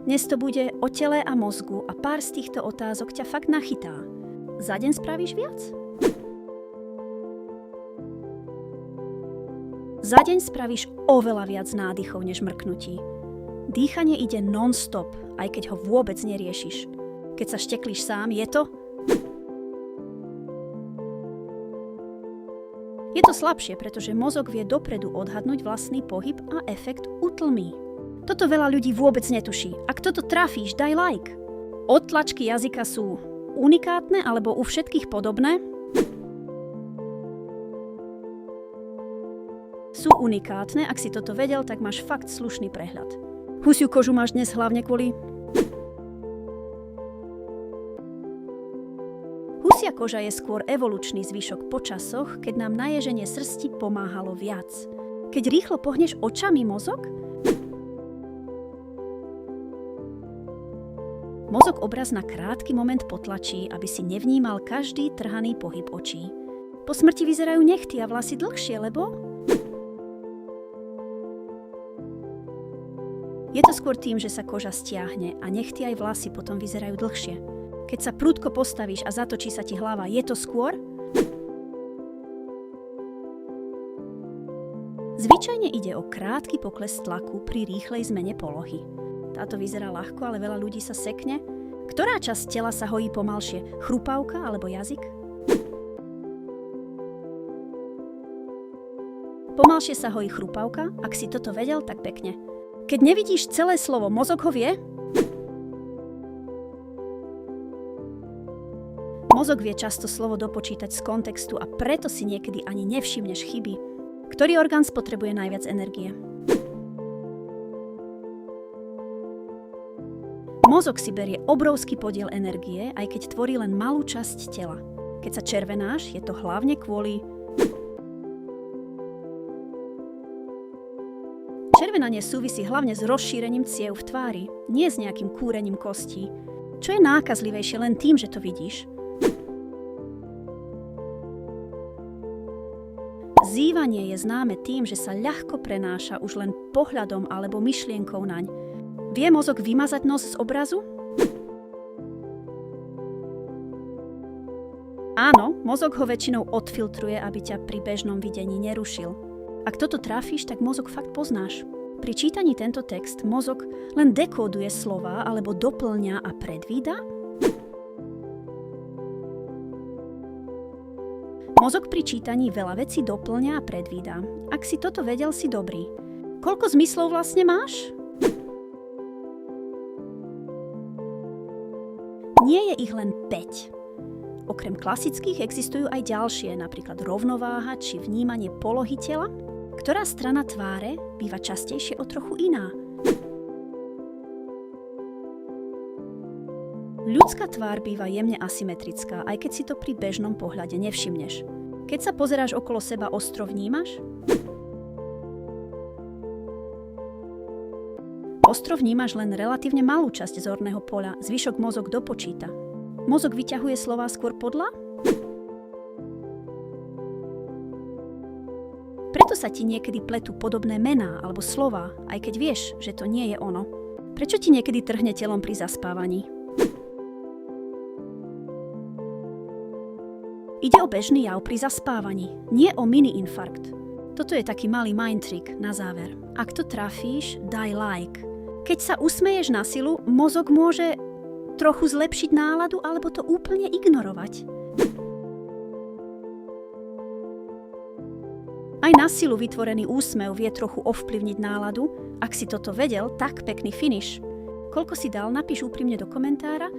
Dnes to bude o tele a mozgu a pár z týchto otázok ťa fakt nachytá. Za deň spravíš viac? Za deň spravíš oveľa viac nádychov než mrknutí. Dýchanie ide non-stop, aj keď ho vôbec neriešiš. Keď sa šteklíš sám, je to? Je to slabšie, pretože mozog vie dopredu odhadnúť vlastný pohyb a efekt utlmí. Toto veľa ľudí vôbec netuší. Ak toto trafíš, daj like. Odtlačky jazyka sú unikátne alebo u všetkých podobné? Sú unikátne, ak si toto vedel, tak máš fakt slušný prehľad. Husiu kožu máš dnes hlavne kvôli... Husia koža je skôr evolučný zvyšok po časoch, keď nám naježenie srsti pomáhalo viac. Keď rýchlo pohneš očami mozog, mozog obraz na krátky moment potlačí, aby si nevnímal každý trhaný pohyb očí. Po smrti vyzerajú nechty a vlasy dlhšie, lebo... Je to skôr tým, že sa koža stiahne a nechty aj vlasy potom vyzerajú dlhšie. Keď sa prudko postavíš a zatočí sa ti hlava, je to skôr? Zvyčajne ide o krátky pokles tlaku pri rýchlej zmene polohy. Táto vyzerá ľahko, ale veľa ľudí sa sekne. Ktorá časť tela sa hojí pomalšie? Chrupavka alebo jazyk? Pomalšie sa hojí chrupavka, ak si toto vedel, tak pekne. Keď nevidíš celé slovo, mozog ho vie? Mozog vie často slovo dopočítať z kontextu a preto si niekedy ani nevšimneš chyby. Ktorý orgán spotrebuje najviac energie? Mozog si berie obrovský podiel energie, aj keď tvorí len malú časť tela. Keď sa červenáš, je to hlavne kvôli... Červenanie súvisí hlavne s rozšírením ciev v tvári, nie s nejakým kúrením kostí. Čo je nákazlivejšie len tým, že to vidíš? Zývanie je známe tým, že sa ľahko prenáša už len pohľadom alebo myšlienkou naň. Vie mozog vymazať nos z obrazu? Áno, mozog ho väčšinou odfiltruje, aby ťa pri bežnom videní nerušil. Ak toto trafíš, tak mozog fakt poznáš. Pri čítaní tento text mozog len dekóduje slová alebo doplňa a predvída? Mozog pri čítaní veľa vecí doplňa a predvída. Ak si toto vedel, si dobrý. Koľko zmyslov vlastne máš? Nie je ich len 5. Okrem klasických existujú aj ďalšie, napríklad rovnováha či vnímanie polohy tela. Ktorá strana tváre býva častejšie o trochu iná? Ľudská tvár býva jemne asymetrická, aj keď si to pri bežnom pohľade nevšimneš. Keď sa pozeráš okolo seba, ostro vnímaš? Ostro vnímaš len relatívne malú časť zorného poľa, zvyšok mozog dopočíta. Mozog vyťahuje slová skôr podľa? Preto sa ti niekedy pletú podobné mená alebo slová, aj keď vieš, že to nie je ono. Prečo ti niekedy trhne telom pri zaspávaní? Ide o bežný jav pri zaspávaní, nie o mini-infarkt. Toto je taký malý mind trick na záver. Ak to trafíš, daj like. Keď sa usmeješ na silu, mozog môže trochu zlepšiť náladu alebo to úplne ignorovať. Aj na silu vytvorený úsmev vie trochu ovplyvniť náladu. Ak si toto vedel, tak pekný finish. Koľko si dal, napíš úprimne do komentára